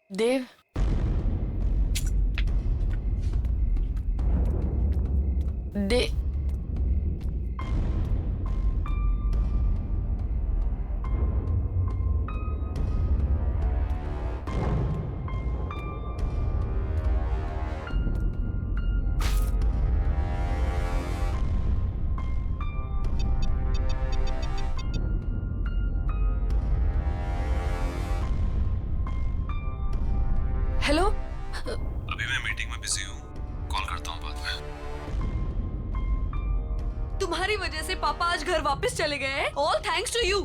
देव, दे hello. अभी मैं meeting में बिजी हूँ, कॉल करता हूँ बाद में। तुम्हारी वजह से पापा आज घर वापस चले गए हैं। All thanks to you.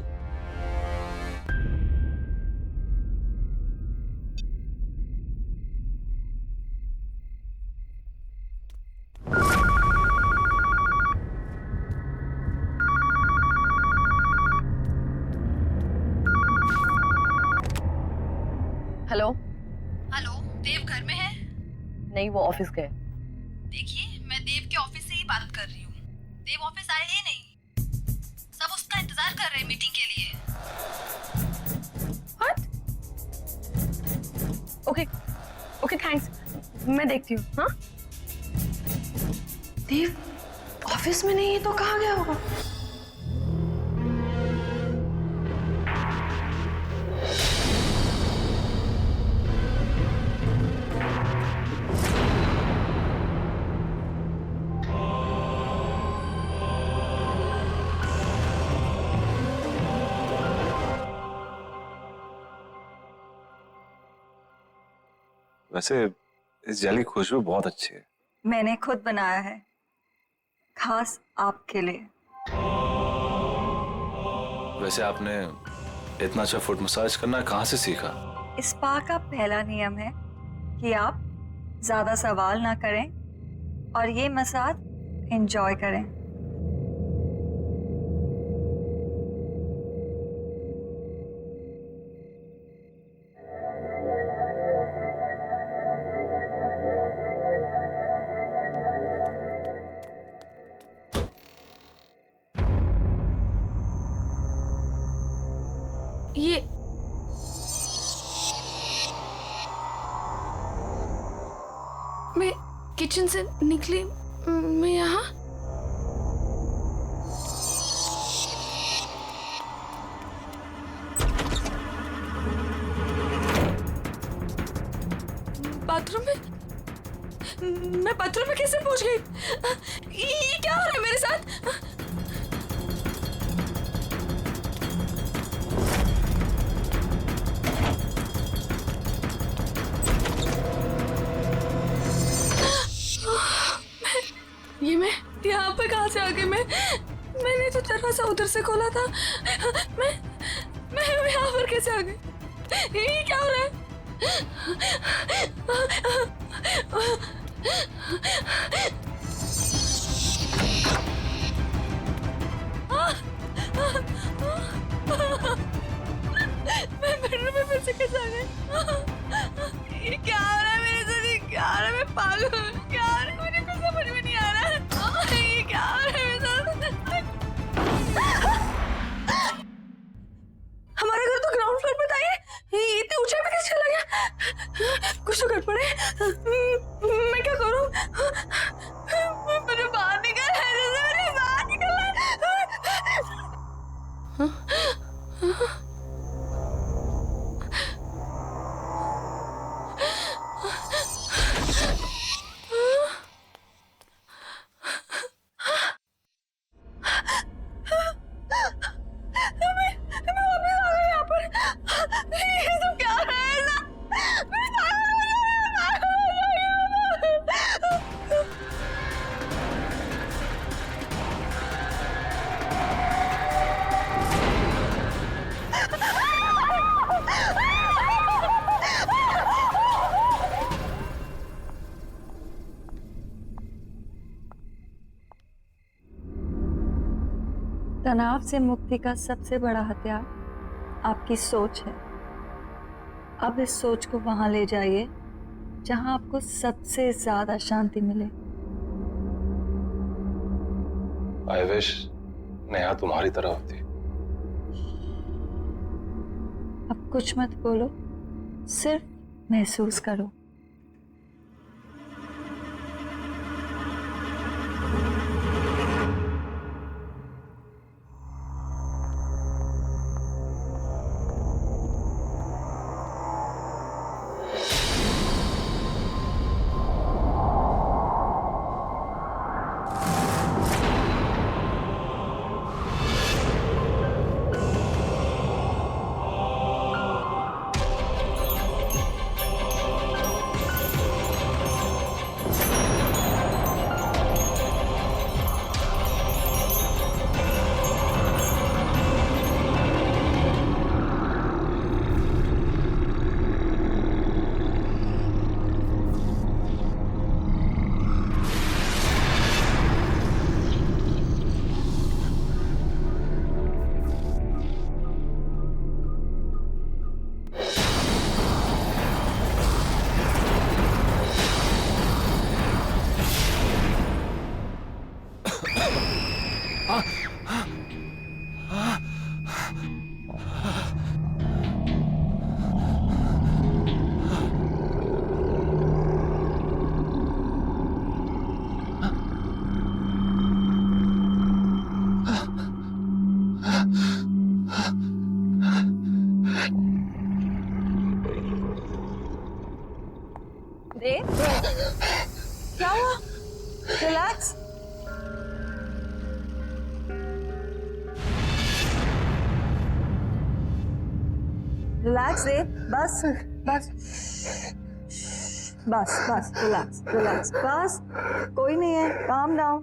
Hello. Hello, Dev घर में है? नहीं, वो ऑफिस गए। देखिए, मैं देव के ऑफिस से ही बात कर रही हूँ। देव ऑफिस आए ही नहीं। सब उसका इंतजार कर रहे हैं मीटिंग के लिए। व्हाट? Okay okay, thanks. मैं देखती हूँ। हाँ, देव ऑफिस में नहीं है तो कहाँ गया होगा? वैसे इस जेली की खुशबू बहुत अच्छी है। मैंने खुद बनाया है, खास आपके लिए। वैसे आपने इतना अच्छा फुट मसाज करना कहाँ से सीखा? स्पा का पहला नियम है कि आप ज्यादा सवाल ना करें और ये मसाज एंजॉय करें। ये मैं किचन से निकली, मैं यहाँ बाथरूम में। मैं बाथरूम में कैसे पहुंच गई? ये क्या हो रहा है मेरे साथ? ये मैं यहाँ पे कहाँ से आ गई? मैंने तो दरवाजा उधर से खोला था। मैं यहाँ पर कैसे आ गई? ये क्या हो रहा है? मैं बेडरूम में फिर से कैसे आ गई? ये क्या हो रहा है मेरे साथ? ये क्या हो रहा है? मैं पागल हूँ। क्या हो रहा है? मुझे कुछ समझ में नहीं आ रहा है। ये क्या हो रहा है मेरे साथ? हमारा घर तो ग्राउंड फ्लोर पे था। ये इतने ऊंचाई पे कैसे चला गया? कुछ तो गड़बड़ है। मैं क्या करूं? मुझे बाहर निकलना है। मुझे बाहर निकलना है। मैं वापस आ गई यहाँ पर। ये सब क्या हो रहा है ऐसा? मैं पागल हो जाऊंगी। तनाव से मुक्ति का सबसे बड़ा हथियार आपकी सोच है। अब इस सोच को वहां ले जाइए जहां आपको सबसे ज्यादा शांति मिले। आई विश नेहा तुम्हारी तरह होती। अब कुछ मत बोलो, सिर्फ महसूस करो। देव, क्या हुआ? रिलैक्स। रिलैक्स देव, बस बस बस बस रिलैक्स रिलैक्स, बस कोई नहीं है, काम डाउन।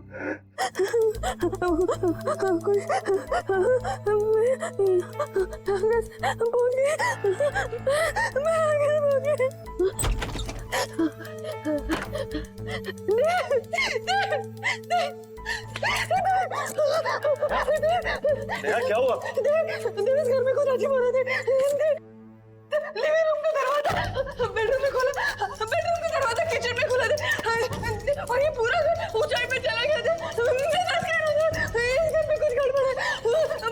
नेहा क्या हुआ? इस घर में कुछ अजीब हो रहा था। लिविंग रूम का दरवाजा बेडरूम में खोला, बेडरूम का दरवाजा किचन में खोला था, और ये पूरा घर ऊंचाई पे चला गया था। मैं सच कह रहा था, इस घर में कुछ गड़बड़ है,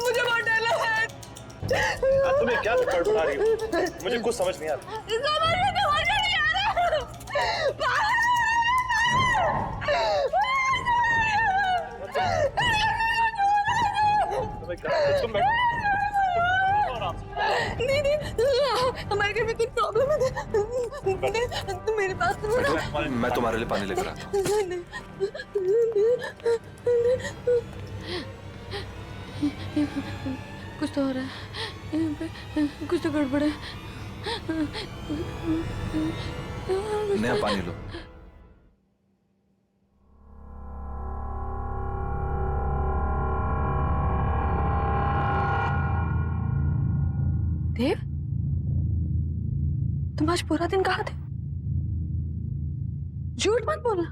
मुझे बहुत डर लग रहा है। तुम्हें क्या बड़बड़ा रही हो? मुझे कुछ समझ नहीं आ रहा। समझ में नहीं आ रहा। तुम बैठो। नहीं हमारे घर में कुछ प्रॉब्लम है। तुम मेरे पास मैं तुम्हारे लिए पानी लेकर आता हूँ। कुछ तो हो रहा है, कुछ तो गड़बड़ है। नेहा पानी लो। देव, तुम आज पूरा दिन कहाँ थे? झूठ मत बोलना,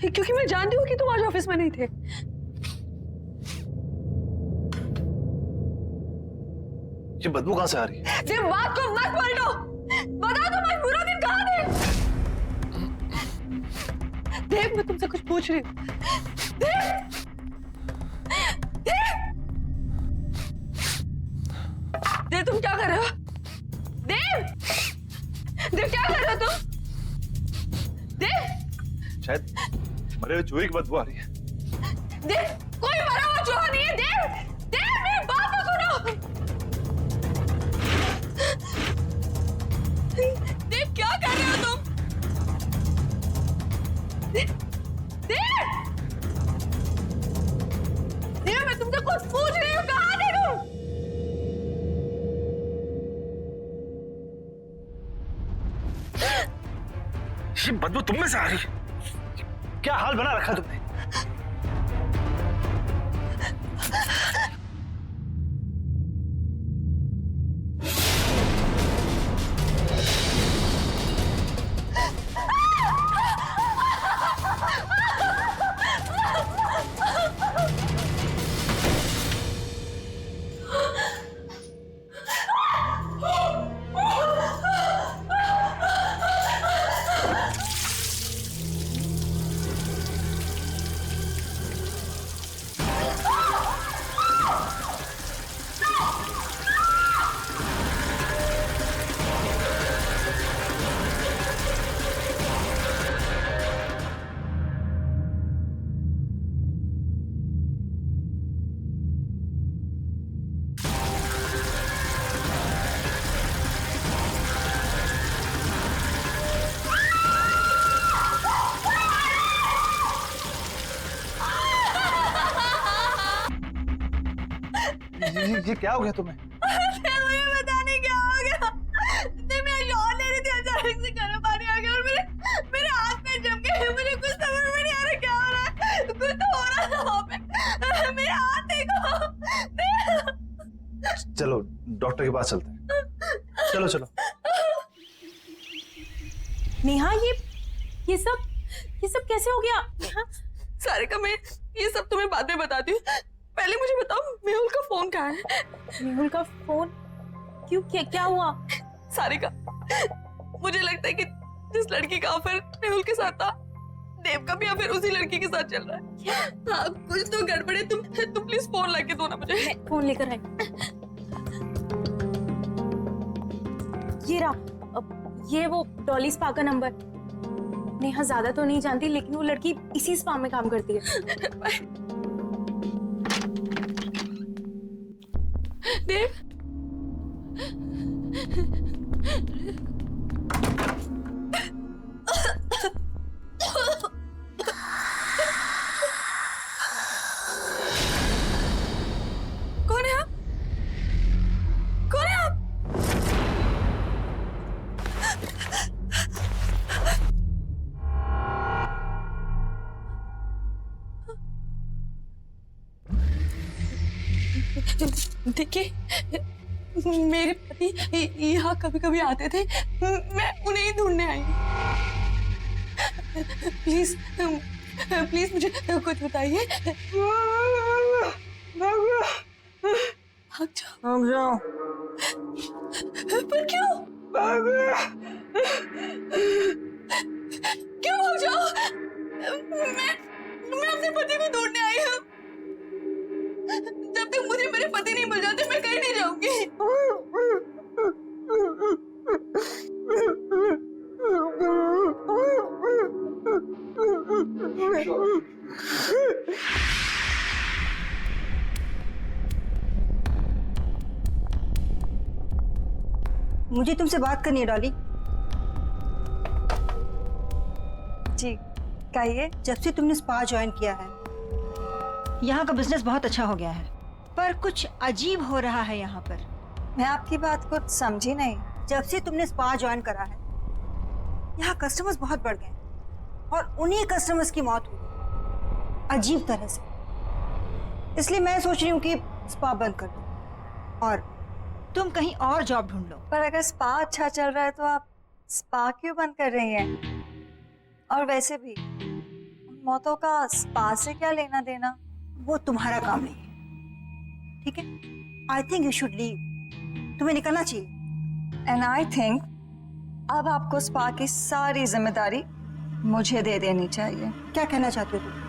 क्योंकि मैं जानती हूँ कि तुम आज ऑफिस में नहीं थे। ये बदबू कहाँ से आ रही है? देव, बात को मत पलटो, बताओ तुम आज पूरा दिन कहाँ थे? देव, मैं तुमसे कुछ पूछ रही हूँ। देव, देव, देव, तुम क्या कर रहे हो? देव, देव, क्या कर रहे हो तुम? देव, शायद मरे हुए चूहे की बदबू आ रही है। देव, कोई मरा हुआ चूहा नहीं है। देव, देव, मेरी बात तो सुनो। देव, क्या कर रहे हो तुम? देव, देव, देव, मैं तुमसे कुछ पूछ रही हूँ, कहाँ थे तुम? ये बदबू तुम में से आ रही है? क्या हाल बना रखा तुमने? ये क्या हो गया तुम्हें? मुझे पता नहीं क्या हो गया। जब मैं शॉट ले रही थी अचानक से गर्म पानी आ गया और मेरे हाथ में जम गए। मुझे कुछ समझ में नहीं आ रहा क्या हो रहा है। कुछ तो हो रहा है वहाँ पे। मेरे हाथ देखो। चलो डॉक्टर के पास चलते हैं। चलो चलो। नेहा ये सब कैसे हो गया? नेहा, सारिका, मैं ये सब तुम्हें बाद में बताती हूँ। पहले मुझे बताओ मेहुल का फोन कहाँ है? मेहुल का फोन क्यों? क्या हुआ? सारिका, मुझे लगता है कि जिस लड़की का अफेयर मेहुल के साथ था, देव का भी अफेयर उसी लड़की के साथ चल रहा है। हाँ, कुछ तो गड़बड़ है। तुम प्लीज फोन लाके दो ना मुझे। फोन लेकर आई। ये रहा, ये वो डॉली स्पा का नंबर। नेहा ज्यादा तो नहीं जानती, लेकिन वो लड़की इसी स्पा में काम करती है। देव, कौन है आप? कौन है आप? देखिए, मेरे पति यहाँ कभी कभी आते थे। मैं उन्हें ही ढूंढने आई हूँ। प्लीज प्लीज मुझे कुछ बताइए। भाग जाओ। पर क्यों? क्यों भाग जाओ? मैं अपने पति को ढूंढने आई हूँ। जब तक मुझे मेरे पति नहीं मिल जाते, मैं कहीं नहीं जाऊंगी। मुझे तुमसे बात करनी है डॉली। जी कहिए। जब से तुमने स्पा ज्वाइन किया है, यहाँ का बिजनेस बहुत अच्छा हो गया है, पर कुछ अजीब हो रहा है यहाँ पर। मैं आपकी बात को समझी नहीं। जब से तुमने स्पा ज्वाइन करा है, यहाँ कस्टमर्स बहुत बढ़ गए और उन्हीं कस्टमर्स की मौत हुई अजीब तरह से। इसलिए मैं सोच रही हूँ कि स्पा बंद कर दो और तुम कहीं और जॉब ढूंढ लो। पर अगर स्पा अच्छा चल रहा है तो आप स्पा क्यों बंद कर रही हैं? और वैसे भी उन मौतों का स्पा से क्या लेना देना? वो तुम्हारा काम नहीं है, ठीक है? I think you should leave. तुम्हें निकलना चाहिए। एंड आई थिंक अब आपको स्पा की सारी जिम्मेदारी मुझे दे देनी चाहिए। क्या कहना चाहते हो तुम?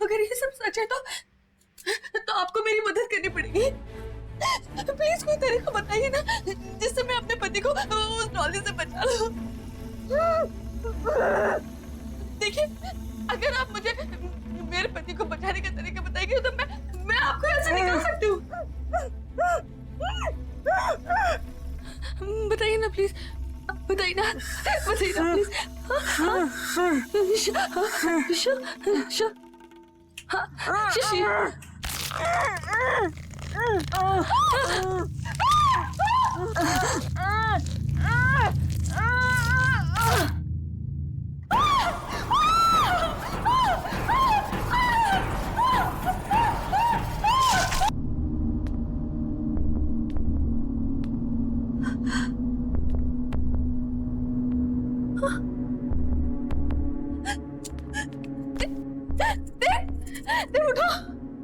अगर ये सब सच है तो आपको मेरी मदद करनी पड़ेगी। प्लीज कोई तरीका बताइए ना, जिससे मैं अपने पति को उस डॉली से बचा लूं। देखिए, अगर आप मुझे मेरे पति को बचाने का तरीका बताएंगे तो मैं आपको यहाँ से निकाल सकती हूँ। बताइए ना प्लीज, बताइए ना प्लीज। शिशी।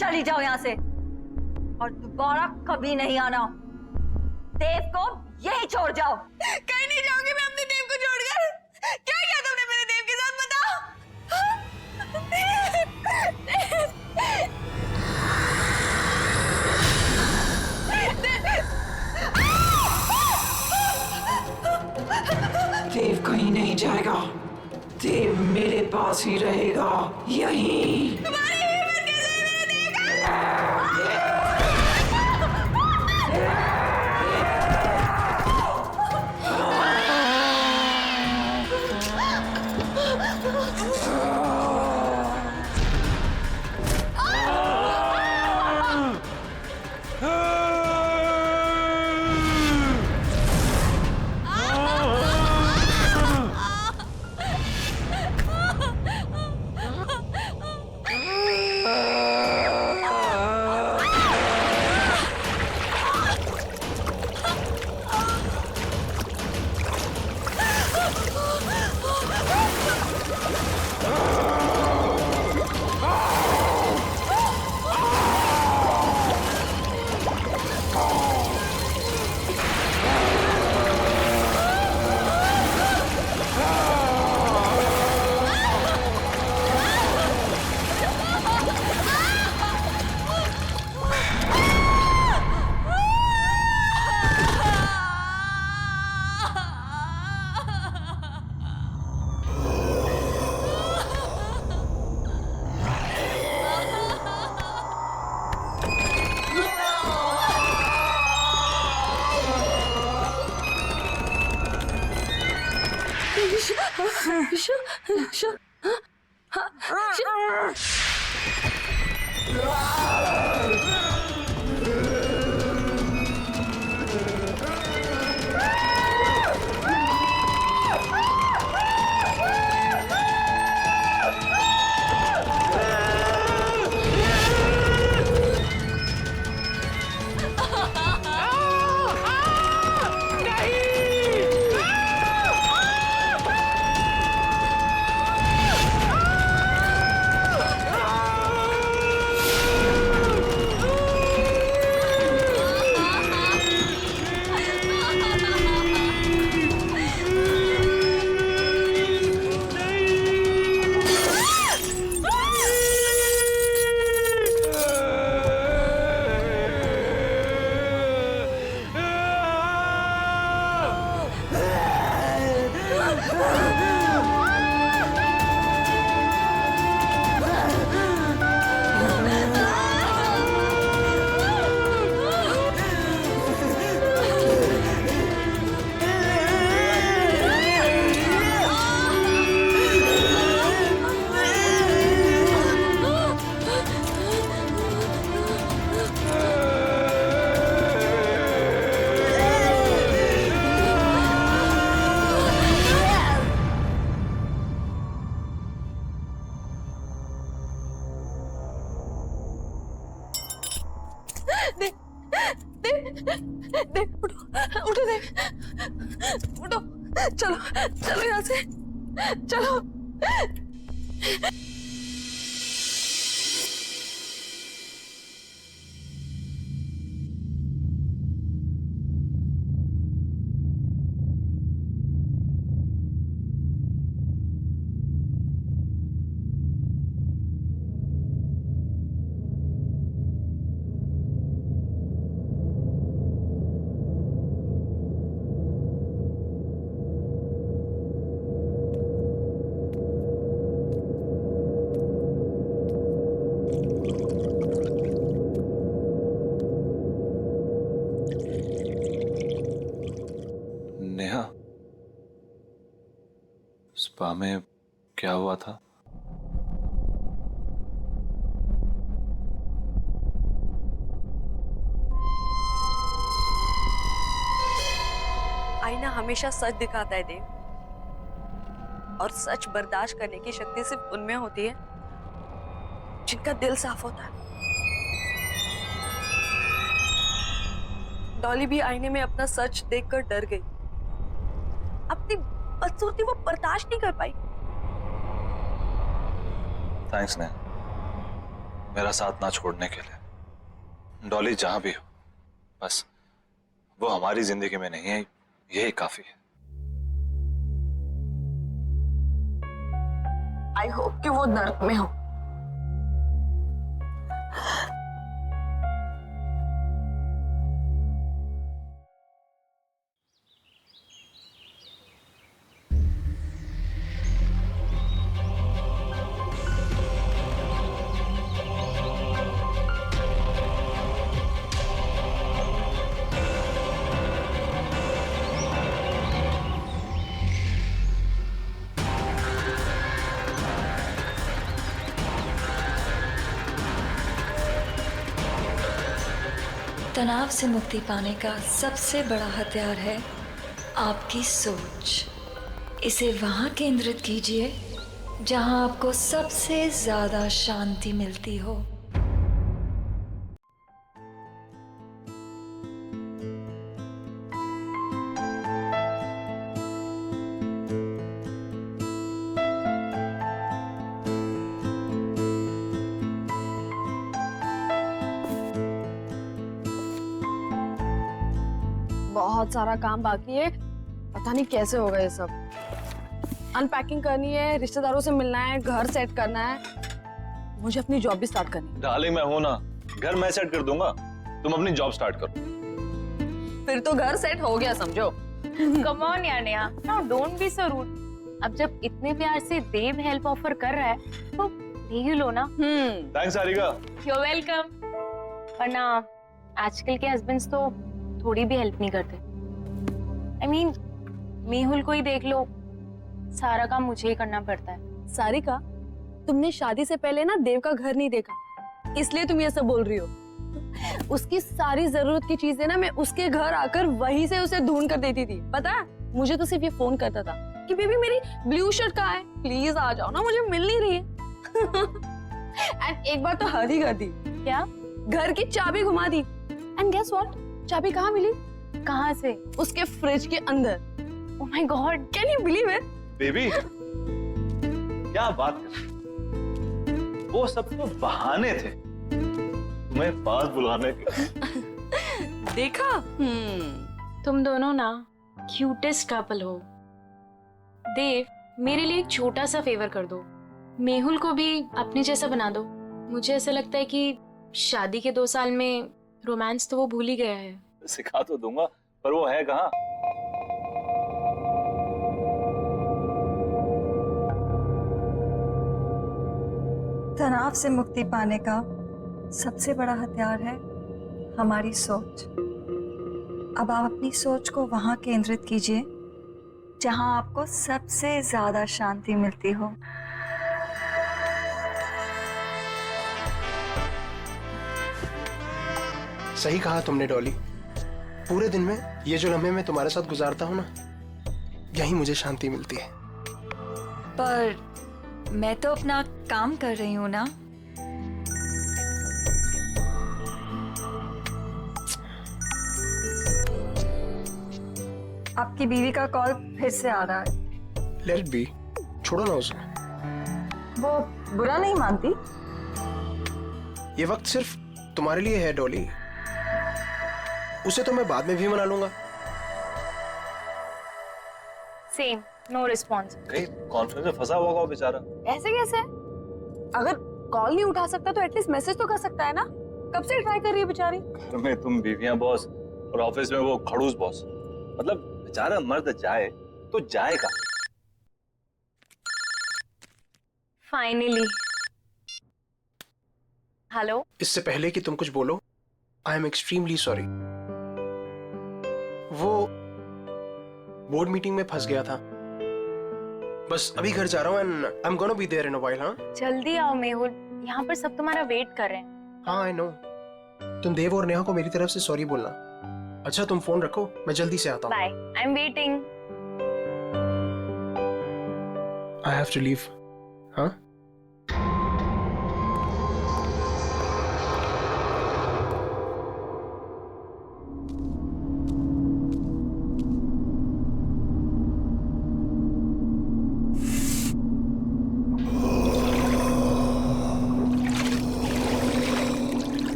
चली जाओ यहाँ से और दोबारा कभी नहीं आना। देव को यही छोड़ जाओ। कहीं नहीं जाऊंगी मैं अपने देव को छोड़कर। क्या किया तुमने मेरे देव के साथ, बताओ। देव कहीं नहीं जाएगा, देव मेरे पास ही रहेगा, यहीं। तुम्हारी हिम्मत कैसे है मेरे देव का? उठो देव, उठो, चलो चलो यहाँ से, चलो। नेहा, स्पा में क्या हुआ था? आईना हमेशा सच दिखाता है देव, और सच बर्दाश्त करने की शक्ति सिर्फ उनमें होती है जिनका दिल साफ होता है। डॉली भी आईने में अपना सच देखकर डर गई। अपनी बदसूरती वो बर्दाश्त नहीं कर पाई। थैंक्स नेहा, मेरा साथ ना छोड़ने के लिए। डॉली जहां भी हो, बस वो हमारी जिंदगी में नहीं है, यही काफी है। आई होप कि वो नर्क में हो। तनाव से मुक्ति पाने का सबसे बड़ा हथियार है आपकी सोच। इसे वहां केंद्रित कीजिए जहां आपको सबसे ज्यादा शांति मिलती हो। बहुत सारा काम बाकी है, पता नहीं कैसे होगा ये सब। अनपैकिंग करनी है, रिश्तेदारों से मिलना है, घर सेट करना है, मुझे अपनी जॉब भी स्टार्ट करनी है। डार्लिंग मैं हूं ना, घर मैं सेट कर दूंगा, तुम अपनी जॉब स्टार्ट करो। फिर तो घर सेट हो गया समझो। कम ऑन यार Neha, now don't be so rude. अब जब इतने प्यार से देव हेल्प ऑफर कर रहा है तो ले ही लो ना। Thanks Sarika. You are welcome. वरना आजकल के हस्बैंड्स तो थोड़ी भी हेल्प नहीं करते। I mean, मेहुल को ही देख लो, सारा काम मुझे ही करना पड़ता है। सारिका, तुमने शादी से पहले ना देव का घर नहीं देखा, इसलिए तुम ये सब बोल रही हो। उसकी सारी जरूरत की चीजें ना मैं उसके घर आकर वहीं से उसे ढूंढ कर देती थी। पता है, मुझे तो सिर्फ ये फोन करता था कि बेबी मेरी ब्लू शर्ट कहाँ है, प्लीज आ जाओ ना, मुझे मिल नहीं रही है। एंड एक बार तो हद ही कर दी। क्या? घर की चाबी घुमा दी। एंड गेस व्हाट, चाबी कहाँ मिली? कहाँ से? उसके फ्रिज के अंदर। Oh my God! Can you believe it? Baby क्या बात कर, वो सब तो बहाने थे तुम्हें पास बुलाने के। देखा? तुम दोनों ना क्यूटेस्ट कपल हो। देव, मेरे लिए एक छोटा सा फेवर कर दो, मेहुल को भी अपने जैसा बना दो। मुझे ऐसा लगता है कि शादी के 2 साल में रोमांस तो वो भूल ही गया है। सिखा तो दूंगा, पर वो है कहाँ? तनाव से मुक्ति पाने का सबसे बड़ा हथियार है हमारी सोच। अब आप अपनी सोच को वहां केंद्रित कीजिए जहां आपको सबसे ज्यादा शांति मिलती हो। सही कहा तुमने डॉली। पूरे दिन में ये जो लम्हे मैं तुम्हारे साथ गुजारता हूँ ना, यही मुझे शांति मिलती है। पर मैं तो अपना काम कर रही हूँ ना। आपकी बीवी का कॉल फिर से आ रहा है। लेट इट बी, छोड़ो ना उसे। वो बुरा नहीं मानती। ये वक्त सिर्फ तुम्हारे लिए है डॉली, उसे तो मैं बाद में भी मना लूंगा। Same, no response. कहीं कॉन्फ्रेंस में फंसा हुआ बेचारा। ऐसे कैसे? अगर कॉल नहीं उठा सकता तो एटलीस्ट मैसेज तो कर सकता है ना। कब से ट्राई कर रही है बेचारी। घर में तुम बीवियां बॉस और ऑफिस में वो खड़ूस बॉस, मतलब बेचारा मर्द जाए तो जाएगा। फाइनली। हेलो। इससे पहले कि तुम कुछ बोलो, आई एम एक्सट्रीमली सॉरी। वो बोर्ड मीटिंग में फंस गया था, बस अभी घर जा रहा हूँ and I am gonna be there in a while. हाँ जल्दी आओ मेहुल, यहाँ पर सब तुम्हारा वेट कर रहे हैं। हाँ आई नो। तुम देव और नेहा को मेरी तरफ से सॉरी बोलना। अच्छा तुम फोन रखो, मैं जल्दी से आता हूँ। Bye, I am waiting. I have to leave. हाँ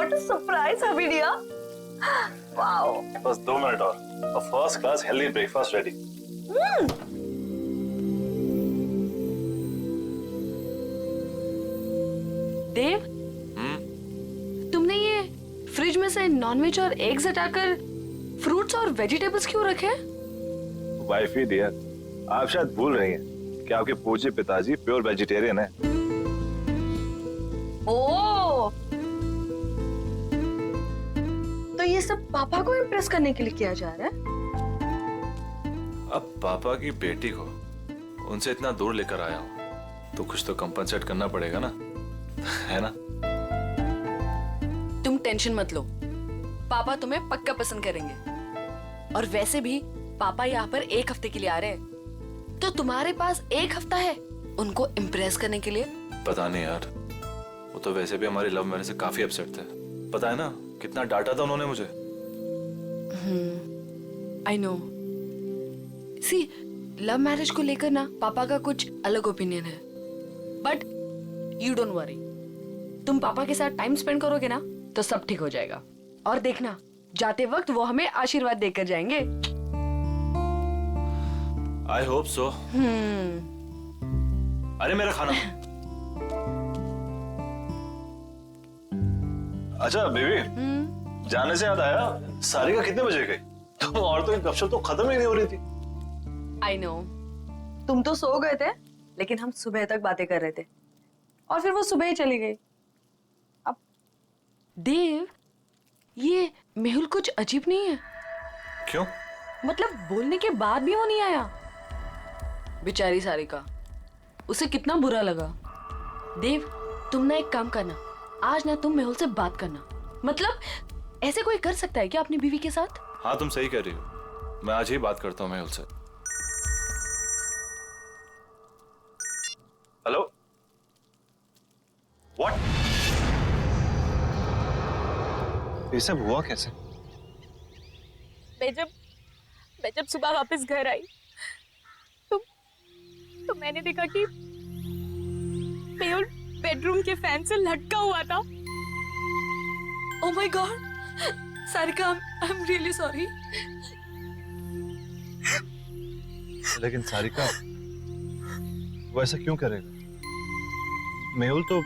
व्हाट अ सरप्राइज हबीडिया। वाओ। बस 2 मिनट और first class healthy breakfast ready. Dev, तुमने ये फ्रिज में से नॉनवेज और एग्स हटाकर फ्रूट्स और वेजिटेबल्स क्यों रखे? वाइफ ही डियर, आप शायद भूल रही हैं कि आपके पूज्य पिताजी प्योर वेजिटेरियन है। ओह, तो ये सब पापा को इम्प्रेस करने के लिए किया जा रहा है? अब पापा की बेटी को उनसे इतना दूर लेकर आया हूँ तो कुछ तो कंपनसेट करना पड़ेगा ना, है ना? तुम टेंशन मत लो, पापा तुम्हें पक्का पसंद करेंगे। और वैसे भी पापा यहाँ पर 1 हफ्ते के लिए आ रहे हैं, तो तुम्हारे पास 1 हफ्ता है उनको इम्प्रेस करने के लिए। पता नहीं यार, वो तो वैसे भी हमारी लव मैरिज से काफी अपसेट थे। पता है ना कितना डांटा था उन्होंने मुझे। I know. See, love marriage को लेकर ना पापा का कुछ अलग ओपिनियन है, बट यू डोंट वरी। तुम पापा के साथ टाइम स्पेंड करोगे ना तो सब ठीक हो जाएगा। और देखना, जाते वक्त वो हमें आशीर्वाद देकर जाएंगे। I hope so. अरे मेरा खाना। अच्छा बेबी, जाने से याद आया, सारिका कितने बजे गई? तुम औरतों की गपशप तो खत्म ही नहीं हो रही थी। आई नो, तुम तो सो गए थे, लेकिन हम सुबह तक बातें कर रहे थे और फिर वो सुबह ही चली गई। अब देव, ये मेहुल कुछ अजीब नहीं है? क्यों? मतलब बोलने के बाद भी वो नहीं आया। बेचारी सारिका, उसे कितना बुरा लगा। देव, तुम ना एक काम करना, आज ना तुम मेहुल से बात करना। मतलब ऐसे कोई कर सकता है क्या अपनी बीवी के साथ? हाँ तुम सही कह रही हो, मैं आज ही बात करता हूँ मेहुल से। Hello, what? ये सब हुआ कैसे? मैं जब सुबह वापस घर आई तो मैंने देखा कि मेहुल बेडरूम के फैन से लटका हुआ था। Oh my God, Sarika, I am really sorry. लेकिन सारिका, वो ऐसा क्यों करेगा? मेहुल तो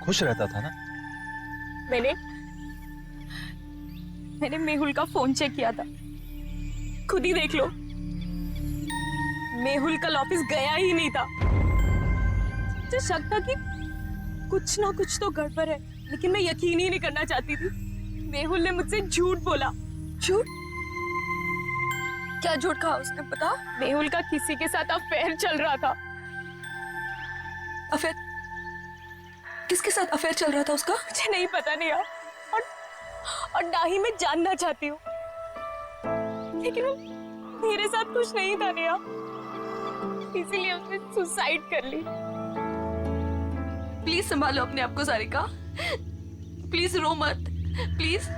खुश रहता था ना। मैंने मेहुल का फोन चेक किया था, खुद ही देख लो। मेहुल कल ऑफिस गया ही नहीं था। मुझे शक था कि कुछ ना कुछ तो गड़बड़ है, लेकिन मैं यकीन ही नहीं करना चाहती थी। मेहुल ने मुझसे झूठ बोला। झूठ? क्या झूठ कहा उसने, बता? मेहुल का किसी के साथ अफेयर चल रहा था। अफेयर? किसके साथ अफेयर चल रहा था उसका? मुझे नहीं पता नहीं यार, और ना ही मैं जानना चाहती हूँ, लेकिन वो मेरे साथ कुछ नहीं था नेहा, इसीलिए उसने सुसाइड कर ली। प्लीज संभालो अपने आप को सारिका, प्लीज रो मत, प्लीज।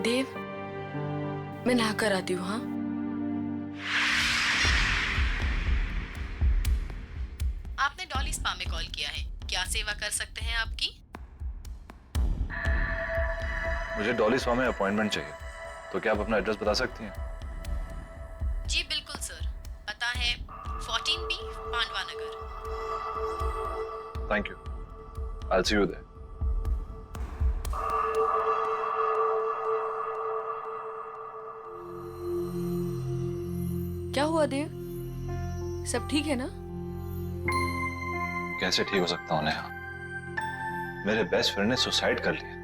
देव, मैं नहा कर आती हूँ। हाँ, आपने डॉली स्पा में कॉल किया है, क्या सेवा कर सकते हैं आपकी? मुझे डॉली स्पा में अपॉइंटमेंट चाहिए, तो क्या आप अपना एड्रेस बता सकती हैं? जी बिल्कुल सर, पता है 14B Pandava Nagar. Thank you, I will see you there. क्या हुआ देव? सब ठीक है ना? कैसे ठीक हो सकता हूँ नेहा? मेरे बेस्ट फ्रेंड ने सुसाइड कर लिया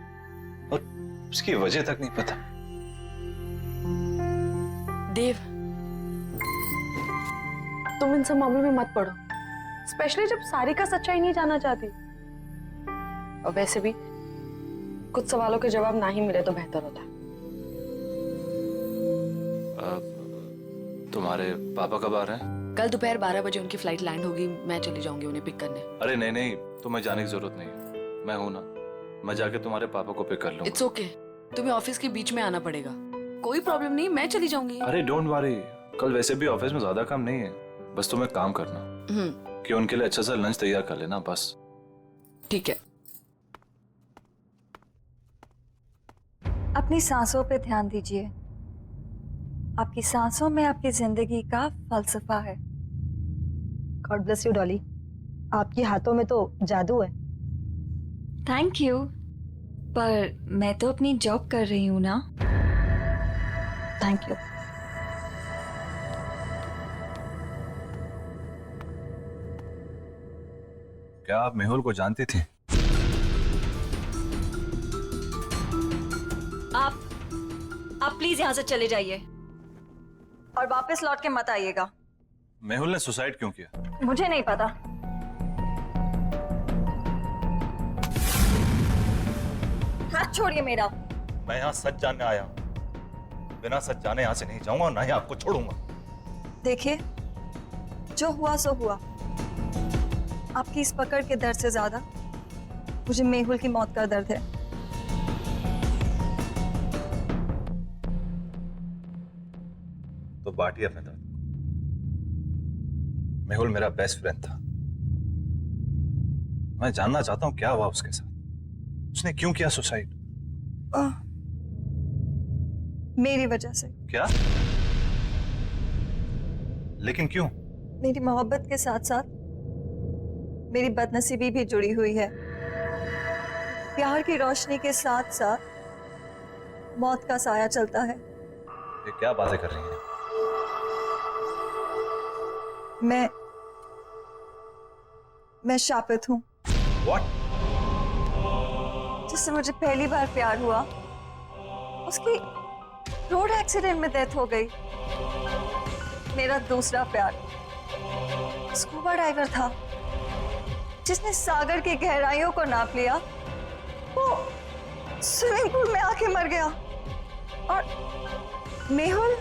और उसकी वजह तक नहीं पता। देव, तुम इन सब मामलों में मत पड़ो, स्पेशली जब सारिका सच्चाई नहीं जानना चाहती। और वैसे भी कुछ सवालों के जवाब ना ही मिले तो बेहतर होता। तुम्हारे पापा कब आ रहे हैं? कल दोपहर 12 बजे उनकी फ्लाइट लैंड होगी, मैं चली जाऊंगी उन्हें पिक करने। अरे नहीं नहीं, तुम्हें जाने की जरूरत नहीं है, मैं हूं ना, मैं जाके तुम्हारे पापा को पिक कर लूंगा। इट्स ओके, तुम्हें ऑफिस के बीच में आना पड़ेगा, कोई प्रॉब्लम नहीं, मैं चली जाऊंगी। अरे डोंट वरी, कल वैसे भी ऑफिस में ज्यादा काम नहीं है, बस तुम्हें काम करना कि उनके लिए अच्छा सा लंच तैयार कर लेना बस। ठीक है। अपनी सांसों पे ध्यान दीजिए, आपकी सांसों में आपकी जिंदगी का फलसफा है। गॉड ब्लेस यू डॉली, आपके हाथों में तो जादू है। थैंक यू, पर मैं तो अपनी जॉब कर रही हूँ ना। Thank you. क्या आप मेहुल को जानती थी? आप प्लीज यहाँ से चले जाइए और वापस लौट के मत आइएगा। मेहुल ने सुसाइड क्यों किया? मुझे नहीं पता। हाथ छोड़िए मेरा। मैं यहाँ सच जानने आया हूँ, बिना सच जाने यहाँ से नहीं जाऊंगा और ना ही आपको छोड़ूंगा। देखिए, जो हुआ सो हुआ। आपकी इस पकड़ के दर्द से ज्यादा मुझे मेहुल की मौत का दर्द है। तो बांटिए अपने दर्द। मेहुल मेरा बेस्ट फ्रेंड था, मैं जानना चाहता हूं क्या हुआ उसके साथ, उसने क्यों किया सुसाइड? मेरी वजह से। क्या? लेकिन क्यों? मेरी मोहब्बत के साथ साथ मेरी बदनसीबी भी जुड़ी हुई है। प्यार की रोशनी के साथ साथ मौत का साया चलता है। ये क्या बातें कर रही हैं? मैं शापित हूँ। What? जिससे मुझे पहली बार प्यार हुआ, उसकी रोड एक्सीडेंट में डेथ हो गई। मेरा दूसरा प्यार स्कूबा डाइवर था, जिसने सागर की गहराइयों को नाप लिया। वो स्विमिंग पूल में आके मर गया। और मेहुल,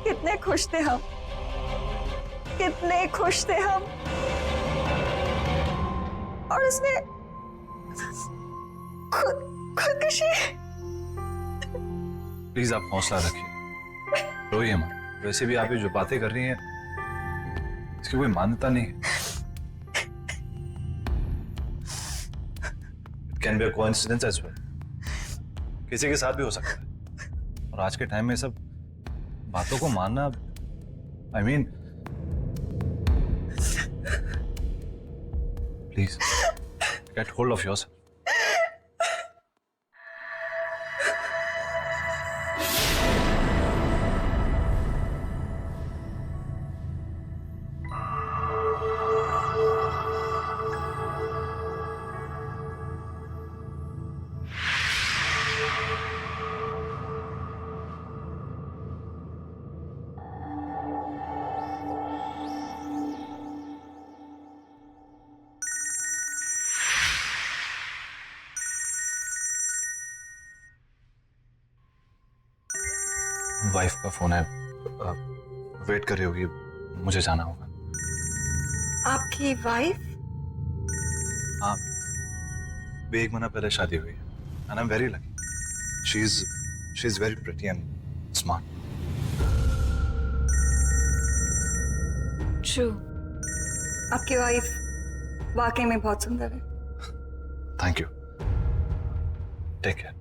कितने खुश थे हम, कितने खुश थे हम। और उसने खुदकुशी। प्लीज आप हौसला रखिए, रोइए मत। वैसे भी आप ये जो बातें कर रही हैं इसकी कोई मान्यता नहीं है। It can be a coincidence as well, किसी के साथ भी हो सकता है। और आज के टाइम में सब बातों को मानना, I mean, please get hold of yourself. Wife का फोन है, वेट कर रही होगी, मुझे जाना होगा। आपकी वाइफ? हाँ, भी 1 महीना पहले शादी हुई है, and I'm very lucky. She's very pretty and smart. True, आपकी वाइफ वाकई में बहुत सुंदर है। Thank you. Take care.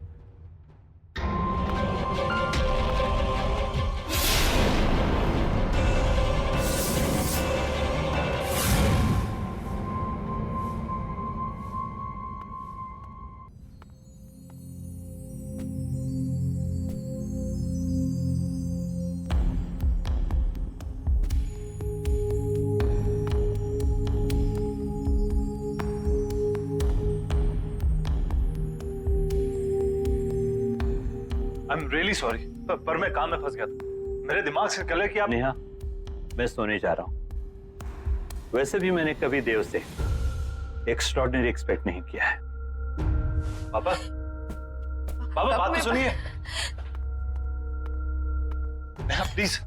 I'm really sorry, पर मैं काम में फंस गया था। मेरे दिमाग से निकल कि आप। नेहा, मैं सोने जा रहा हूं। वैसे भी मैंने कभी देव से एक्स्ट्रॉर्डिनरी एक्सपेक्ट नहीं किया है। पापा, पापा बात तो सुनिए। नेहा प्लीज,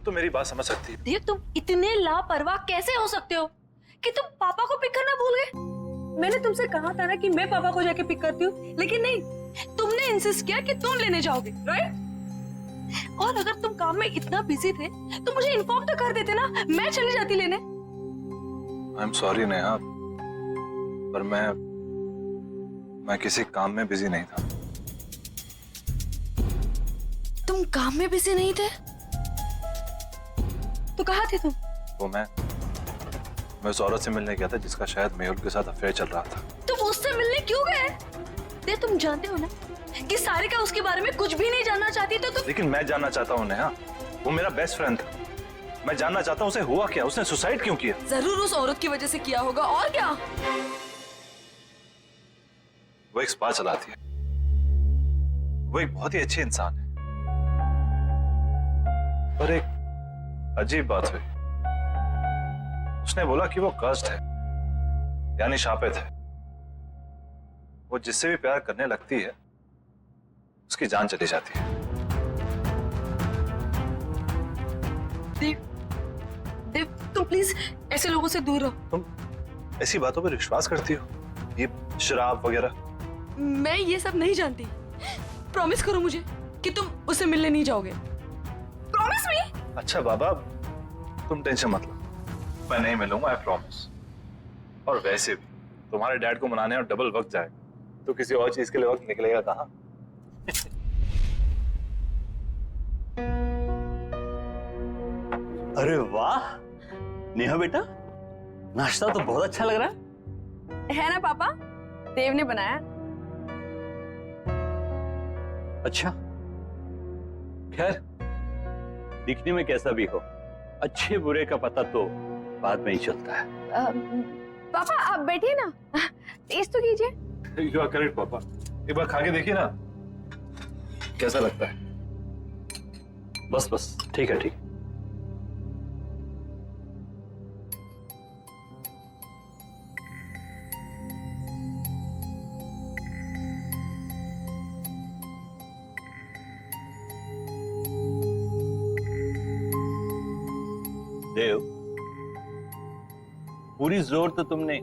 तो मेरी बात समझ सकती है। देव, तुम इतने लापरवाह कैसे हो सकते हो कि तुम पापा को पिक करना भूल गए? मैंने तुमसे कहा था ना कि मैं पापा को जाके पिक करती हूँ, लेकिन नहीं, तुमने इंसिस्ट किया कि तुम लेने जाओगे, राइट? और अगर तुम काम में इतना बिजी थे तो मुझे इन्फॉर्म तो कर देते ना, मैं चली जाती लेने। आई एम सॉरी नेहा, पर मैं किसी काम में बिजी नहीं था। तुम काम में बिजी नहीं थे तो कहाँ थे तुम? वो मैं उस औरत से मिलने गया था जिसका शायद मेहुल के साथ अफेयर चल रहा था। तुम उससे मिलने क्यों गए? देव, तुम जानते हो ना कि सारिका उसके बारे में कुछ भी नहीं जानना चाहती, तो तुम... लेकिन मैं जानना चाहता हूँ नेहा, वो मेरा बेस्ट फ्रेंड था। मैं जानना चाहता हूँ उसे हुआ क्या, उसने सुसाइड क्यों किया? जरूर उस औरत की वजह से किया होगा, और क्या? वो एक स्पा चलाती है, वो एक बहुत ही अच्छी इंसान है, पर एक अजीब बात हुई। उसने बोला कि वो कर्स्ड है, यानी शापित है। वो जिससे भी प्यार करने लगती है उसकी जान चली जाती है। देव, तुम प्लीज ऐसे लोगों से दूर रहो। तुम ऐसी बातों पर विश्वास करती हो, ये शराब वगैरह? मैं ये सब नहीं जानती। प्रॉमिस करो मुझे कि तुम उससे मिलने नहीं जाओगे। Promise me? अच्छा बाबा, तुम टेंशन मत लो, मैं नहीं मिलूंगा, आई प्रॉमिस। और वैसे भी तुम्हारे डैड को मनाने और डबल वक्त जाएगा, तो किसी और चीज के लिए वक्त निकलेगा कहाँ? अरे वाह नेहा बेटा, नाश्ता तो बहुत अच्छा लग रहा है ना पापा? देव ने बनाया। अच्छा, खैर दिखने में कैसा भी हो, अच्छे बुरे का पता तो बाद में ही चलता है। पापा आप बैठिए ना, टेस्ट तो कीजिए। यू आर करेक्ट पापा, एक बार खा के देखिए ना कैसा लगता है। बस बस, ठीक है, ठीक है। देव, पूरी जोर तो तुमने